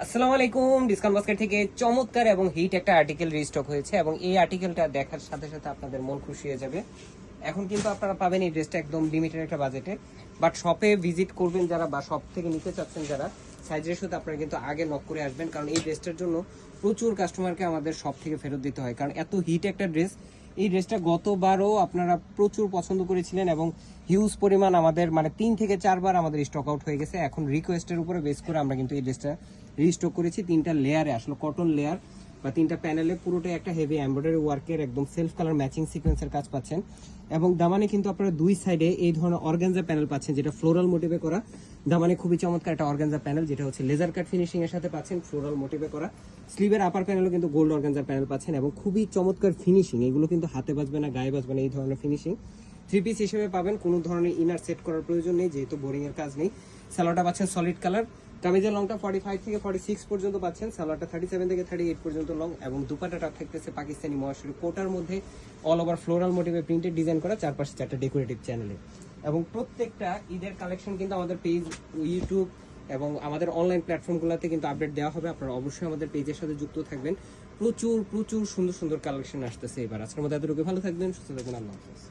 আসসালামু আলাইকুম। Discount basket থেকে চমৎকার এবং হিট একটা আর্টিকেল রিস্টক হয়েছে এবং এই আর্টিকেলটা দেখার সাথে সাথে আপনাদের মন খুশি হয়ে যাবে। এখন কিন্তু আপনারা পাবেন এই ড্রেসটা একদম লিমিটেড একটা বাজেটে, বাট শপে ভিজিট করবেন যারা বা শপ থেকে নিতে চাচ্ছেন যারা, সাইজের সাথে আপনারা কিন্তু আগে নক করে আসবেন, কারণ এই ড্রেসটার জন্য প্রচুর কাস্টমারকে আমাদের শপ থেকে ফেরত দিতে হয়, কারণ এত হিট একটা ড্রেস। এই ড্রেসটা গতবারও আপনারা প্রচুর পছন্দ করেছিলেন এবং হিউজ পরিমাণ আমাদের 3 থেকে 4 বার আমাদের স্টক আউট হয়ে গেছে। এখন রিকোয়েস্টের উপরে বেস করে আমরা কিন্তু এই ড্রেসটা রিস্টক করেছি 3টা লেয়ারে, আসলে কটন লেয়ার বা 3টা প্যানেলে পুরোটাই একটা হেভি এমব্রয়ডারি ওয়ার্কের একদম সেলফ কালার ম্যাচিং সিকোয়েন্সের কাজ পাচ্ছেন। এবং দামানে কিন্তু আপনারা দুই সাইডে এই ধরনের অর্গানজা প্যানেল পাচ্ছেন, যেটা ফ্লোরাল মোটিভে করা। দামানে খুবই চমৎকার একটা অর্গানজা প্যানেল, যেটা হচ্ছে লেজার কাট ফিনিশিং এর সাথে পাচ্ছেন, ফ্লোরাল মোটিভে করা। স্লিভের আপার প্যানেলও কিন্তু গোল্ড অর্গানজা প্যানেল পাচ্ছেন এবং খুবই চমৎকার ফিনিশিং। এগুলো কিন্তু হাতে বাজবে না, গায়ে বাজবে না, এই ধরনের ফিনিশিং। 3 পিস হিসেবে পাবেন, কোনো ধরনের ইনার সেট করার প্রয়োজন নেই, যেহেতু বোরিং এর কাজ নেই। সালোয়ারটা পাচ্ছেন সলিড কালার, কামিজের লংটা 45 থেকে 46 পর্যন্ত পাচ্ছেন, সালোয়ারটা 37 থেকে 38 পর্যন্ত লং, এবং দুপাট্টাটা থাকতেছে পাকিস্তানি মহাশরী কোটার মধ্যে অল ওভার ফ্লোরাল মোটিভে প্রিন্টেড ডিজাইন করা, চারপাশে 4টা ডেকোরেটিভ চ্যানেলে। এবং প্রত্যেকটা ঈদের কালেকশন কিন্তু আমাদের পেজ, ইউটিউব এবং আমাদের অনলাইন প্ল্যাটফর্মগুলোতে কিন্তু আপডেট দেওয়া হবে। আপনারা অবশ্যই আমাদের পেজের সাথে যুক্ত থাকবেন। প্রচুর প্রচুর সুন্দর সুন্দর কালেকশন আসতেছে এবার। আজকের মধ্যে এতটুকু, ভালো থাকবেন, সুস্থ থাকবেন, আল্লাহ হাফেজ।